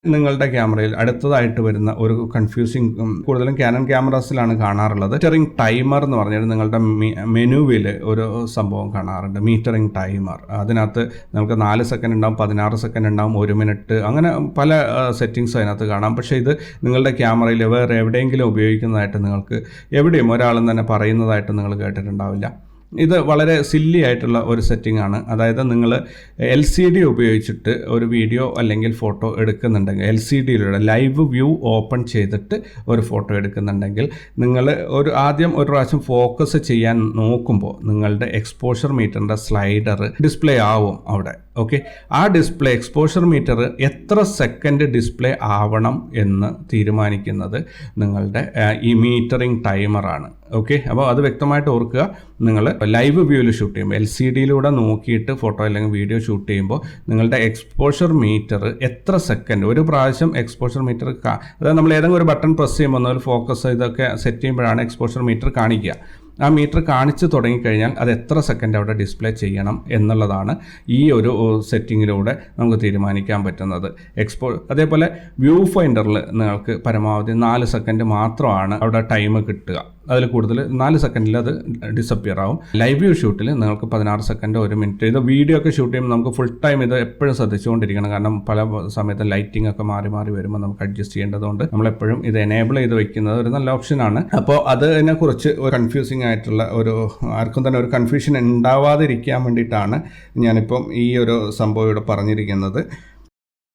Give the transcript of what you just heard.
നിങ്ങളുടെ ക്യാമറയിൽ അടുത്തതായിട്ട് വരുന്ന ഒരു കൺഫ്യൂസിങ്, കൂടുതലും ക്യാനൺ ക്യാമറാസിലാണ് കാണാറുള്ളത്, മീറ്ററിംഗ് ടൈമർ എന്ന് പറഞ്ഞാൽ നിങ്ങളുടെ മെനുവിൽ ഒരു സംഭവം കാണാറുണ്ട്, മീറ്ററിംഗ് ടൈമർ. അതിനകത്ത് നിങ്ങൾക്ക് 4 സെക്കൻഡ് ഉണ്ടാവും, 16 സെക്കൻഡ് ഉണ്ടാവും, 1 മിനിറ്റ്, അങ്ങനെ പല സെറ്റിങ്സ് അതിനകത്ത് കാണാം. പക്ഷേ ഇത് നിങ്ങളുടെ ക്യാമറയിൽ വേറെ എവിടെയെങ്കിലും ഉപയോഗിക്കുന്നതായിട്ട് നിങ്ങൾക്ക് എവിടെയും ഒരാളും തന്നെ പറയുന്നതായിട്ട് നിങ്ങൾ കേട്ടിട്ടുണ്ടാവില്ല. ഇത് വളരെ സില്ലി ആയിട്ടുള്ള ഒരു സെറ്റിംഗ് ആണ്. അതായത് നിങ്ങൾ LCD ഉപയോഗിച്ചിട്ട് ഒരു വീഡിയോ അല്ലെങ്കിൽ ഫോട്ടോ എടുക്കുന്നുണ്ടെങ്കിൽ, LCDയിലൂടെ ലൈവ് വ്യൂ ഓപ്പൺ ചെയ്തിട്ട് ഒരു ഫോട്ടോ എടുക്കുന്നുണ്ടെങ്കിൽ, നിങ്ങൾ ആദ്യം ഒരു പ്രാവശ്യം ഫോക്കസ് ചെയ്യാൻ നോക്കുമ്പോൾ നിങ്ങളുടെ എക്സ്പോഷർ മീറ്ററിൻ്റെ സ്ലൈഡർ ഡിസ്പ്ലേ ആവും അവിടെ. ഓക്കെ, ആ ഡിസ്പ്ലേ എക്സ്പോഷർ മീറ്റർ എത്ര സെക്കൻഡ് ഡിസ്പ്ലേ ആവണം എന്ന് തീരുമാനിക്കുന്നത് നിങ്ങളുടെ ഈ മീറ്ററിംഗ് ടൈമറാണ്. ഓക്കെ, അപ്പോൾ അത് വ്യക്തമായിട്ട് ഓർക്കുക. നിങ്ങൾ ലൈവ് വ്യൂവിൽ ഷൂട്ട് ചെയ്യുമ്പോൾ, LCDയിലൂടെ നോക്കിയിട്ട് ഫോട്ടോ അല്ലെങ്കിൽ വീഡിയോ ഷൂട്ട് ചെയ്യുമ്പോൾ നിങ്ങളുടെ എക്സ്പോഷർ മീറ്റർ എത്ര സെക്കൻഡ്, ഒരു പ്രാവശ്യം എക്സ്പോഷർ മീറ്റർ അതായത് നമ്മൾ ഏതെങ്കിലും ഒരു ബട്ടൺ പ്രസ് ചെയ്യുമ്പോൾ ഒരു ഫോക്കസ് ഇതൊക്കെ സെറ്റ് ചെയ്യുമ്പോഴാണ് എക്സ്പോഷർ മീറ്റർ കാണിക്കുക. ആ മീറ്റർ കാണിച്ച് തുടങ്ങിക്കഴിഞ്ഞാൽ അത് എത്ര സെക്കൻഡ് അവിടെ ഡിസ്പ്ലേ ചെയ്യണം എന്നുള്ളതാണ് ഈ ഒരു സെറ്റിങ്ങിലൂടെ നമുക്ക് തീരുമാനിക്കാൻ പറ്റുന്നത്. അതേപോലെ വ്യൂ ഫൈൻഡറിൽ നിങ്ങൾക്ക് പരമാവധി 4 സെക്കൻഡ് മാത്രമാണ് അവിടെ ടൈം കിട്ടുക. അതിൽ കൂടുതൽ 4 സെക്കൻഡിൽ അത് ഡിസപ്പിയർ ആവും. ലൈവ് വ്യൂ ഷൂട്ടിൽ നിങ്ങൾക്ക് 16 സെക്കൻഡ്, 1 മിനിറ്റ്. ഇത് വീഡിയോ ഒക്കെ ഷൂട്ട് ചെയ്യുമ്പോൾ നമുക്ക് ഫുൾ ടൈം ഇത് എപ്പോഴും ശ്രദ്ധിച്ചുകൊണ്ടിരിക്കണം. കാരണം പല സമയത്ത് ലൈറ്റിംഗ് ഒക്കെ മാറി മാറി വരുമ്പോൾ നമുക്ക് അഡ്ജസ്റ്റ് ചെയ്യേണ്ടതുകൊണ്ട് നമ്മളെപ്പോഴും ഇത് എനേബിൾ ചെയ്ത് വെക്കുന്നത് ഒരു നല്ല ഓപ്ഷനാണ്. അപ്പോൾ അതിനെക്കുറിച്ച് ഒരു കൺഫ്യൂസിങ് ആയിട്ടുള്ള ആർക്കും തന്നെ ഒരു കൺഫ്യൂഷൻ ഉണ്ടാവാതിരിക്കാൻ വേണ്ടിയിട്ടാണ് ഞാനിപ്പം ഈ ഒരു സംഭവം ഇവിടെ പറഞ്ഞിരിക്കുന്നത്.